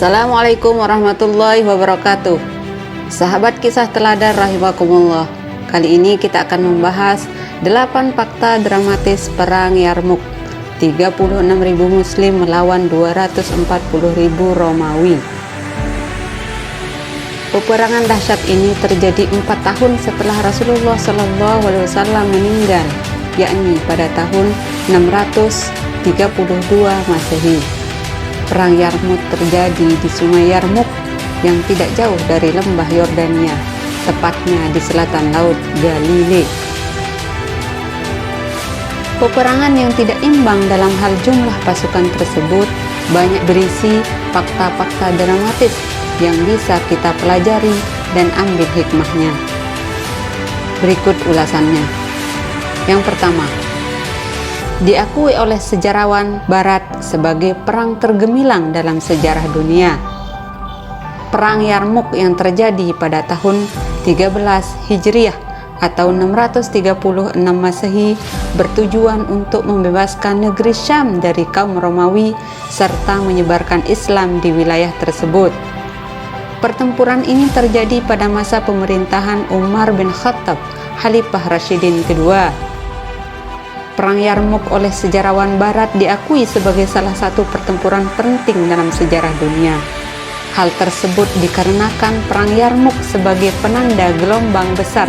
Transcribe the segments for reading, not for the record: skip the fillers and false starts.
Assalamualaikum warahmatullahi wabarakatuh. Sahabat kisah teladan rahimakumullah. Kali ini kita akan membahas 8 fakta dramatis Perang Yarmuk. 36.000 muslim melawan 240.000 Romawi. Peperangan dahsyat ini terjadi 4 tahun setelah Rasulullah SAW meninggal, yakni pada tahun 632 Masehi. Perang Yarmuk terjadi di Sungai Yarmuk yang tidak jauh dari lembah Yordania, tepatnya di selatan Laut Galilea. Peperangan yang tidak imbang dalam hal jumlah pasukan tersebut banyak berisi fakta-fakta dramatis yang bisa kita pelajari dan ambil hikmahnya. Berikut ulasannya. Yang pertama, diakui oleh sejarawan Barat sebagai perang tergemilang dalam sejarah dunia. Perang Yarmuk yang terjadi pada tahun 13 Hijriah atau 636 Masehi bertujuan untuk membebaskan negeri Syam dari kaum Romawi serta menyebarkan Islam di wilayah tersebut. Pertempuran ini terjadi pada masa pemerintahan Umar bin Khattab, Khalifah Rasyidin kedua. Perang Yarmuk oleh sejarawan Barat diakui sebagai salah satu pertempuran penting dalam sejarah dunia. Hal tersebut dikarenakan Perang Yarmuk sebagai penanda gelombang besar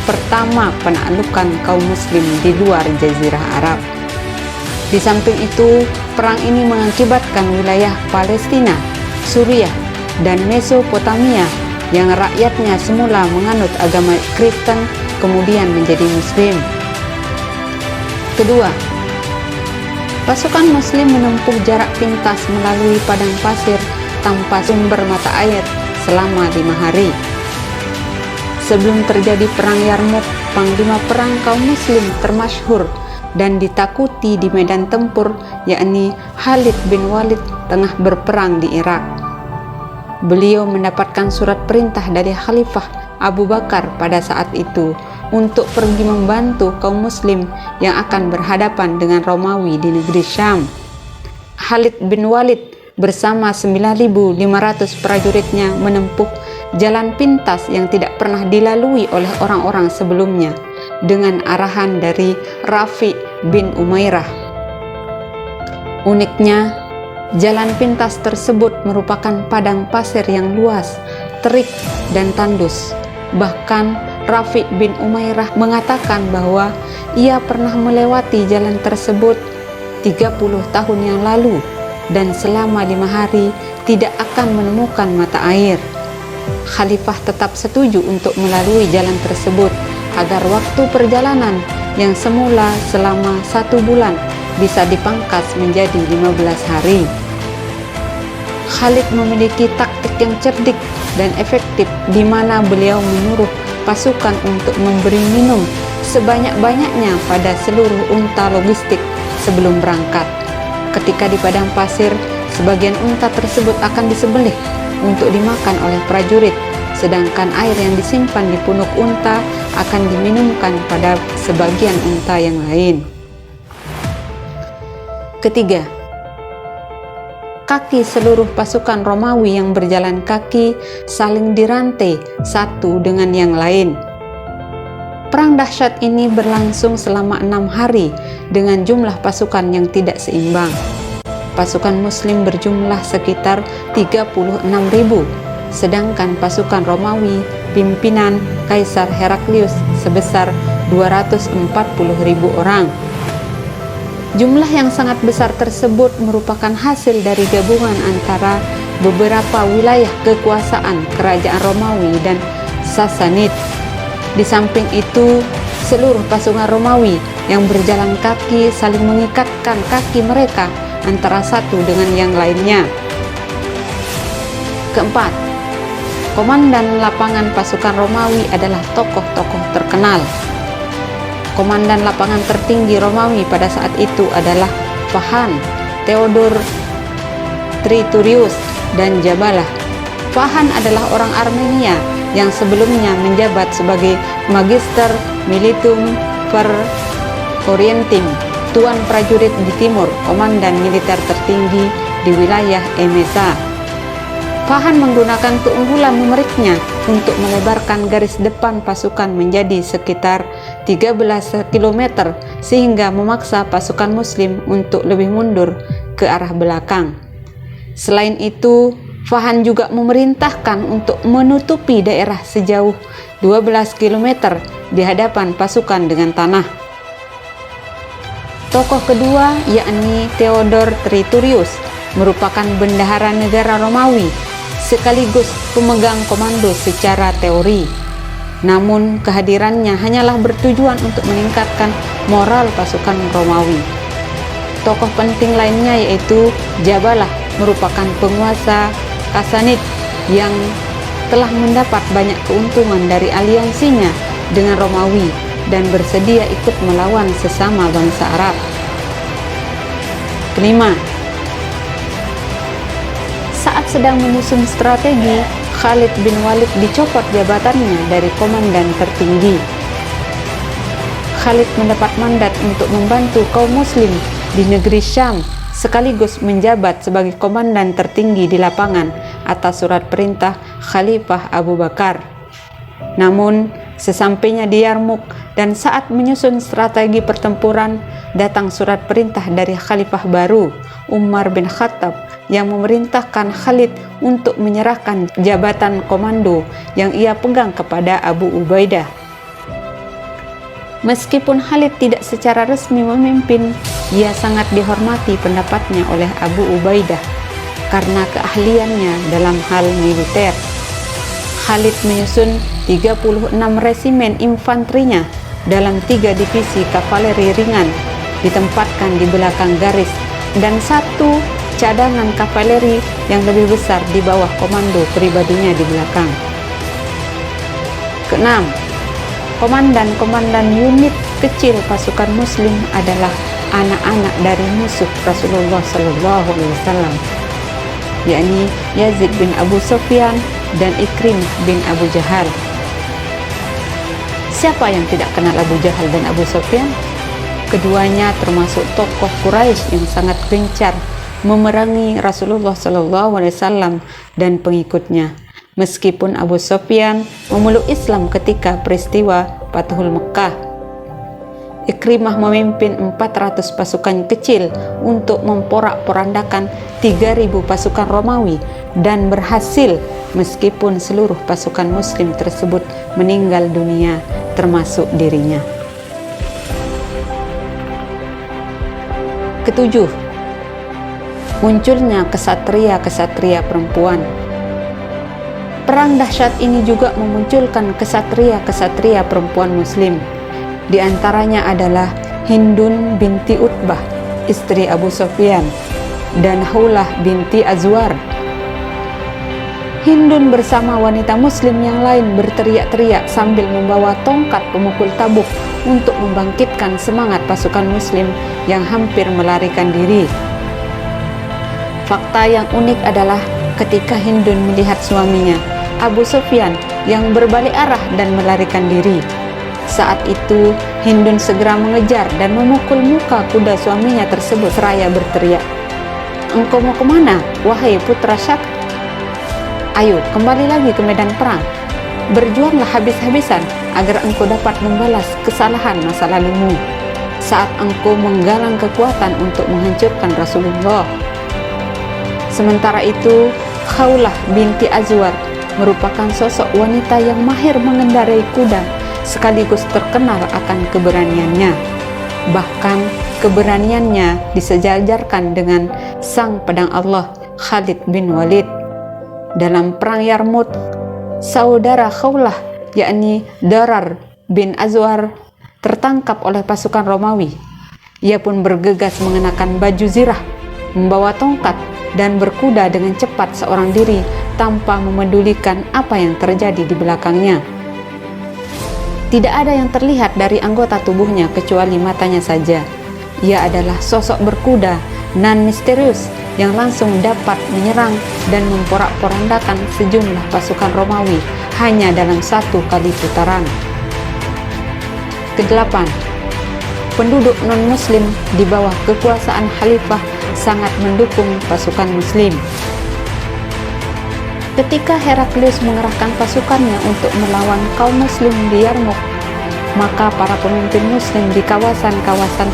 pertama penaklukan kaum muslim di luar Jazirah Arab. Di samping itu, perang ini mengakibatkan wilayah Palestina, Suriah, dan Mesopotamia yang rakyatnya semula menganut agama Kristen kemudian menjadi Muslim. Kedua, pasukan muslim menempuh jarak pintas melalui padang pasir tanpa sumber mata air selama 5 hari. Sebelum terjadi perang Yarmuk, panglima perang kaum muslim termasyhur dan ditakuti di medan tempur, yakni Khalid bin Walid, tengah berperang di Irak. Beliau mendapatkan surat perintah dari Khalifah Abu Bakar pada saat itu untuk pergi membantu kaum muslim yang akan berhadapan dengan Romawi di negeri Syam. Khalid bin Walid bersama 9.500 prajuritnya menempuh jalan pintas yang tidak pernah dilalui oleh orang-orang sebelumnya dengan arahan dari Rafi bin Umairah. Uniknya, jalan pintas tersebut merupakan padang pasir yang luas, terik, dan tandus. Bahkan Rafi bin Umairah mengatakan bahwa ia pernah melewati jalan tersebut 30 tahun yang lalu dan selama 5 hari tidak akan menemukan mata air. Khalifah tetap setuju untuk melalui jalan tersebut agar waktu perjalanan yang semula selama 1 bulan bisa dipangkas menjadi 15 hari. Khalid memiliki taktik yang cerdik dan efektif di mana beliau menyuruh pasukan untuk memberi minum sebanyak-banyaknya pada seluruh unta logistik sebelum berangkat. Ketika di padang pasir, sebagian unta tersebut akan disembelih untuk dimakan oleh prajurit, sedangkan air yang disimpan di punuk unta akan diminumkan pada sebagian unta yang lain. Ketiga, kaki seluruh pasukan Romawi yang berjalan kaki saling dirantai satu dengan yang lain. Perang dahsyat ini berlangsung selama 6 hari dengan jumlah pasukan yang tidak seimbang. Pasukan muslim berjumlah sekitar 36.000, sedangkan pasukan Romawi pimpinan Kaisar Heraklius sebesar 240.000 orang. Jumlah yang sangat besar tersebut merupakan hasil dari gabungan antara beberapa wilayah kekuasaan kerajaan Romawi dan Sassanid. Di samping itu, seluruh pasukan Romawi yang berjalan kaki saling mengikatkan kaki mereka antara satu dengan yang lainnya. Keempat, komandan lapangan pasukan Romawi adalah tokoh-tokoh terkenal. Komandan lapangan tertinggi Romawi pada saat itu adalah Fahan, Theodor Triturius, dan Jabalah. Fahan adalah orang Armenia yang sebelumnya menjabat sebagai Magister Militum per Orientim, tuan prajurit di timur, komandan militer tertinggi di wilayah Emesa. Fahan menggunakan keunggulan numeriknya untuk melebarkan garis depan pasukan menjadi sekitar 13 km sehingga memaksa pasukan Muslim untuk lebih mundur ke arah belakang. Selain itu, Fahan juga memerintahkan untuk menutupi daerah sejauh 12 km di hadapan pasukan dengan tanah. Tokoh kedua yakni Theodor Triturius merupakan bendahara negara Romawi sekaligus pemegang komando secara teori. Namun kehadirannya hanyalah bertujuan untuk meningkatkan moral pasukan Romawi. Tokoh penting lainnya yaitu Jabalah merupakan penguasa Kasanid yang telah mendapat banyak keuntungan dari aliansinya dengan Romawi dan bersedia ikut melawan sesama bangsa Arab. Kelima, saat sedang menyusun strategi, Khalid bin Walid dicopot jabatannya dari komandan tertinggi. Khalid mendapat mandat untuk membantu kaum muslim di negeri Syam sekaligus menjabat sebagai komandan tertinggi di lapangan atas surat perintah Khalifah Abu Bakar. Namun, sesampainya di Yarmuk dan saat menyusun strategi pertempuran, datang surat perintah dari Khalifah baru, Umar bin Khattab, yang memerintahkan Khalid untuk menyerahkan jabatan komando yang ia pegang kepada Abu Ubaidah. Meskipun Khalid tidak secara resmi memimpin, ia sangat dihormati pendapatnya oleh Abu Ubaidah karena keahliannya dalam hal militer. Khalid menyusun 36 resimen infanterinya dalam 3 divisi kavaleri ringan ditempatkan di belakang garis dan 1 cadangan kavaleri yang lebih besar di bawah komando pribadinya di belakang. Keenam, komandan-komandan unit kecil pasukan muslim adalah anak-anak dari musuh Rasulullah SAW, yakni Yazid bin Abu Sufyan dan Ikrimah bin Abu Jahal. Siapa yang tidak kenal Abu Jahal dan Abu Sufyan? Keduanya termasuk tokoh Quraisy yang sangat gencar memerangi Rasulullah SAW dan pengikutnya. Meskipun Abu Sufyan memeluk Islam ketika peristiwa Fathul Mekkah, Ikrimah memimpin 400 pasukan kecil untuk memporak-porandakan 3.000 pasukan Romawi dan berhasil meskipun seluruh pasukan muslim tersebut meninggal dunia termasuk dirinya. Ketujuh, munculnya kesatria-kesatria perempuan. Perang dahsyat ini juga memunculkan kesatria-kesatria perempuan muslim. Di antaranya adalah Hindun binti Utbah, istri Abu Sufyan, dan Haulah binti Azwar. Hindun bersama wanita muslim yang lain berteriak-teriak sambil membawa tongkat pemukul tabuk untuk membangkitkan semangat pasukan muslim yang hampir melarikan diri. Fakta yang unik adalah ketika Hindun melihat suaminya, Abu Sufyan, yang berbalik arah dan melarikan diri. Saat itu, Hindun segera mengejar dan memukul muka kuda suaminya tersebut seraya berteriak, "Engkau mau kemana, wahai putra Syak? Ayo, kembali lagi ke medan perang. Berjuanglah habis-habisan agar engkau dapat membalas kesalahan masa lalumu saat engkau menggalang kekuatan untuk menghancurkan Rasulullah." Sementara itu, Khawlah binti Azwar merupakan sosok wanita yang mahir mengendarai kuda sekaligus terkenal akan keberaniannya. Bahkan keberaniannya disejajarkan dengan sang pedang Allah Khalid bin Walid. Dalam perang Yarmuk, saudara Khawlah yakni Darar bin Azwar tertangkap oleh pasukan Romawi. Ia pun bergegas mengenakan baju zirah, membawa tongkat dan berkuda dengan cepat seorang diri tanpa memedulikan apa yang terjadi di belakangnya. Tidak ada yang terlihat dari anggota tubuhnya kecuali matanya saja. Ia adalah sosok berkuda nan misterius yang langsung dapat menyerang dan memporak-porandakan sejumlah pasukan Romawi hanya dalam 1 kali putaran. Kedelapan, penduduk non-muslim di bawah kekuasaan khalifah sangat mendukung pasukan muslim. Ketika Heraklius mengerahkan pasukannya untuk melawan kaum muslim di Yarmouk, maka para pemimpin muslim di kawasan-kawasan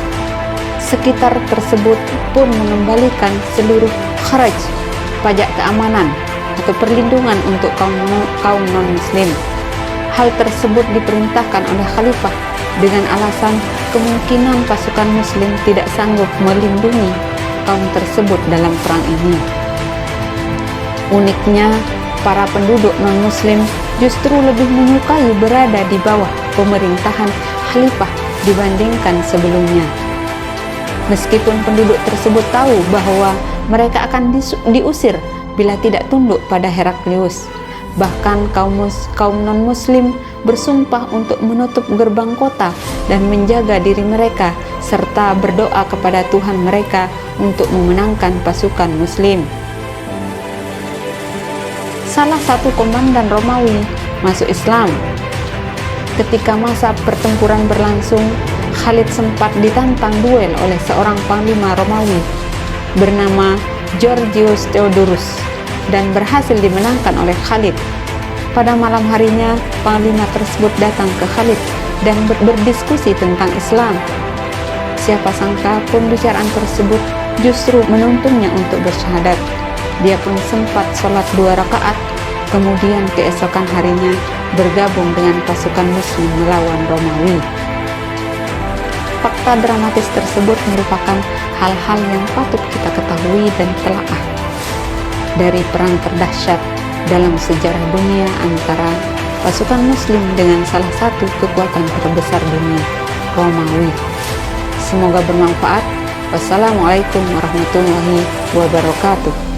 sekitar tersebut pun mengembalikan seluruh kharaj, pajak keamanan atau perlindungan untuk kaum non-muslim. Hal tersebut diperintahkan oleh khalifah dengan alasan kemungkinan pasukan muslim tidak sanggup melindungi kaum tersebut dalam perang ini. Uniknya, para penduduk non-muslim justru lebih menyukai berada di bawah pemerintahan khalifah dibandingkan sebelumnya. Meskipun penduduk tersebut tahu bahwa mereka akan diusir bila tidak tunduk pada Heraklius. Bahkan kaum non-muslim bersumpah untuk menutup gerbang kota dan menjaga diri mereka serta berdoa kepada Tuhan mereka untuk memenangkan pasukan muslim. Salah satu komandan Romawi masuk Islam. Ketika masa pertempuran berlangsung, Khalid sempat ditantang duel oleh seorang panglima Romawi bernama Georgius Theodorus dan berhasil dimenangkan oleh Khalid. Pada malam harinya, panglima tersebut datang ke Khalid dan berdiskusi tentang Islam. Siapa sangka pembicaraan tersebut justru menuntunnya untuk bersyahadat. Dia pun sempat sholat 2 rakaat, kemudian keesokan harinya bergabung dengan pasukan muslim melawan Romawi. Fakta dramatis tersebut merupakan hal-hal yang patut kita ketahui dan telaah dari perang terdahsyat dalam sejarah dunia antara pasukan muslim dengan salah satu kekuatan terbesar dunia, Romawi. Semoga bermanfaat. Wassalamualaikum warahmatullahi wabarakatuh.